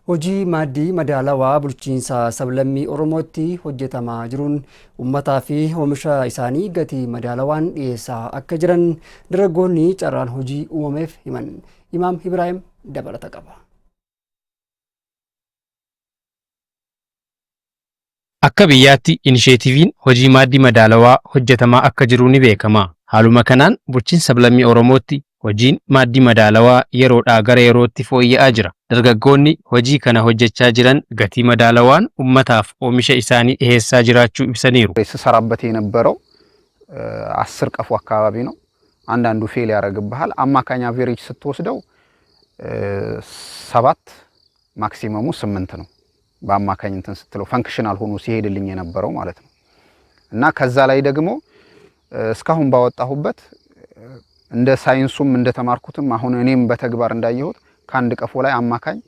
Hojii maaddii madaalawaa bulchiinsa sablammii Oromootti hojjetamaa jiruun uummataa fi oomisha isaanii gatii madaalawaan dhiyeessaa akka jiran dargaggoonni carraan hojii uumameef himan. Imaam Ibraahim dabalata qaba. Akka biyyaatti inisheetiiviin hojii maaddii madaalawaa hojjetamaa akka jiru ni beekama. Haaluma kanaan bulchiinsa sablammii Oromootti hojiin maaddii madaalawaa yeroodhaa gara yerootti fooyya'aa jira. Dargaggoonni hojii kana hojjechaa jiran gatii madaalawaan ummataaf oomisha isaanii dhiyeessaa jiraachuu ibsaniiru. ስሰራበት የነበረው 10 ቀፎ አካባቢ ነው። አንዳንዱ ፌል ያደርግብሃል። አማካኝ አቨሬጅ ስትወስደው 7 ማክሲመሙ 8 ነው። በአማካኝ እንትን ስትለው ፈንክሽናል ሆኖ ሲሄድልኝ የነበረው ማለት ነው። እና ከዛ ላይ ደግሞ እስካሁን ባወጣሁበት እንደ ሳይንሱም እንደ ተማርኩትም አሁን እኔም በተግባር እንዳየሁት ከአንድ ቀፎ ላይ አማካኝ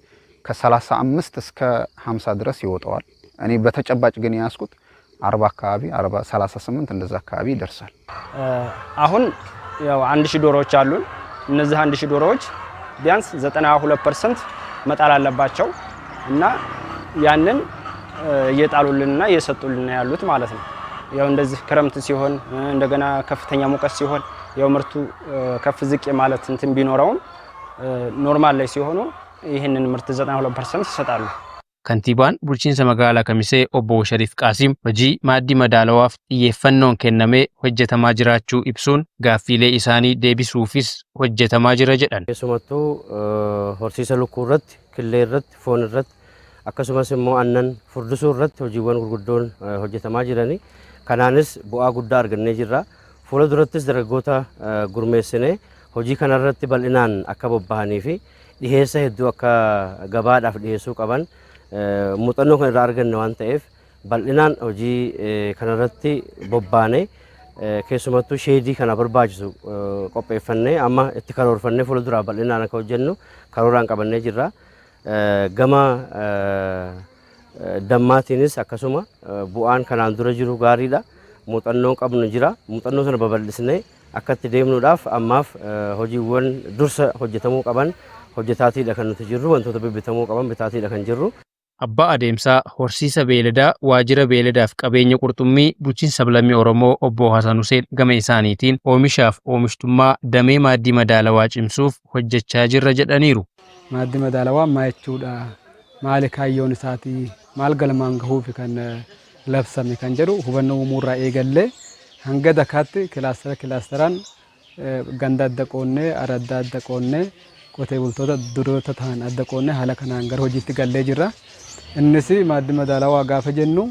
ከ35 እስከ 50 ድረስ ይወጣዋል። እኔ በተጨባጭ ግን ያስኩት 40 አካባቢ 40 38 እንደዛ አካባቢ ይደርሳል። አሁን ያው 1000 ዶሮዎች አሉን። እነዚህ 1000 ዶሮዎች ቢያንስ 92% መጣል አለባቸው እና ያንን እየጣሉልንና እየሰጡልን ያሉት ማለት ነው። ያው እንደዚህ ክረምት ሲሆን እንደገና ከፍተኛ ሙቀት ሲሆን ያው ምርቱ ከፍ ዝቅ ማለት እንትን ቢኖረውም ኖርማል ላይ ሲሆኑ ይሄንን ምርት 92% ይሰጣሉ። ከንቲባን bulchiinsa magaalaa Kamisee obbo Sharif Qaasim hojii maaddii madaalawaaf xiyyeeffannoon kennamee hojjetamaa jiraachuu ibsuun gaaffiilee isaanii deebisuufis hojjetamaa jira jedhan. Keessumattuu horsiisa lukkuu irratti, killee irratti, foon irratti akkasumas immoo aannan furdisuu irratti hojiiwwan gurguddoon hojjetamaa jirani. Kanaanis bu'aa guddaa argannee jirra. Fuula durattis dargaggoota gurmeessinee hojii kana irratti bal'inaan akka bobba'anii fi dhiheessa hedduu akka gabaadhaaf dhiheessuu qaban muuxannoo kan irraa arganne waan ta'eef bal'inaan hojii kana irratti bobbaanee keessumattuu sheedii kana barbaachisu qopheeffannee amma itti karoorfannee fuula duraa bal'inaan akka hojjennu karooraan qabannee jirra. Gama dammaatiinis akkasuma bu'aan kanaan dura jiru gaariidha. Muuxannoo qabnu jira. Muuxannoo sana babal'isnee akka itti deemnuudhaaf ammaaf hojiiwwan dursa hojjetamuu qaban hojjetaatiidha kan nuti jirru. Wantoota bibbitamuu qaban bitaatiidha kan jirru. Abbaa adeemsaa horsiisa beeladaa waajjira beeladaaf qabeenya qurxummii bulchiinsa sablammii Oromoo obbo Hasan Hussein gama isaaniitiin oomishaaf oomishtummaa damee maaddii madaalawaa cimsuuf hojjechaa jirra jedhaniiru. Maaddii madaalawaa maal jechuudha? Maali kaayyoon isaatii? Maal galmaan gahuuf kan labsame kan jedhu hubannoo uumuurraa eegallee hanga dakaatti kilaasteraan ganda adda qoonnee aradda adda qoonnee qotee bultoota duroota ta'an adda qoonnee haala kanaan gara hojiitti gallee jirra. Innis maaddii madaalawaa gaafa jennu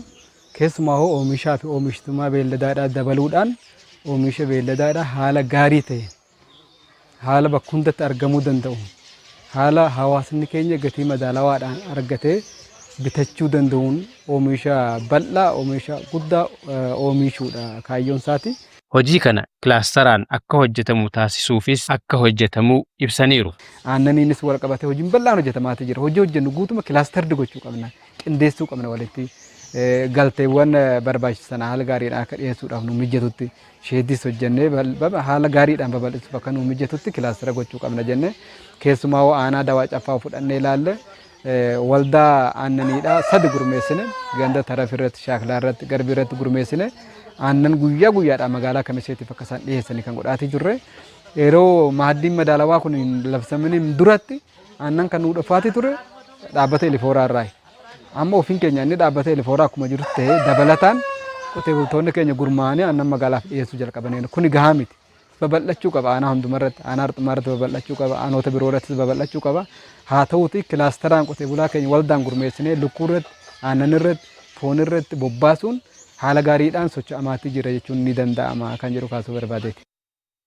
keessumaa oomishaa fi oomishtummaa beelladaadhaa dabaluudhaan oomisha beelladaadhaa haala gaarii ta'e haala bakka hundatti argamuu danda'u haala hawaasni keenya gatii madaalawaadhaan argatee bitachuu danda'uun oomisha bal'aa oomisha guddaa oomishuudha kaayyoon isaati. Hojii kana kilaasteraan akka hojjetamu taasisuufis akka hojjetamu ibsaniiru. Aannaniinis wal qabatee hojiin bal'aan hojjetamaa jira. Hojii hojjennu guutuma kilaasterdi gochuu qabna. Qindeessuu qabna walitti galteewwan barbaachisan haala gaariidhaan akka dhiyeessuudhaaf nu mijatutti sheedis hojjennee haala gaariidhaan babal'isuuf akka nu mijatutti kilaastera gochuu qabna jennee keessumaa aanaa dawaa caffaa fudhannee ilaalle waldaa aannaniidhaa 3 gurmeessine ganda taraf irratti shaakilaa irratti garbii irratti gurmeessine aannan guyyaa guyyaadhaan magaalaa Kamiseetiif akka isaan dhiyeessanii kan godhaatii jirre yeroo maaddiin madaalawaa kun labsamaniin duratti aannan kan nu dhufaatii ture dhaabbata Elifooraa irraa amma ofiin keenya inni dhaabbata Elifooraa akkuma jiru ta'ee dabalataan qotee bultoonni keenya gurmaa'anii aannan magaalaaf dhiyeessuu jalqabaniiru. Kuni gahaa miti. Babal'achuu qaba aanaa hundumarratti aanaa arxumaarratti babal'achuu qaba aanoota biroo irrattis babal'achuu qaba. Haa ta'uuti kilaasteraan qotee bulaa keenya waldaan gurmeessinee lukkuu irratti aannan irratti foon irratti bobbaasuun haala gaariidhaan socho'amaatii jira jechuun ni danda'ama kan jedhu kaasuu barbaadeeti.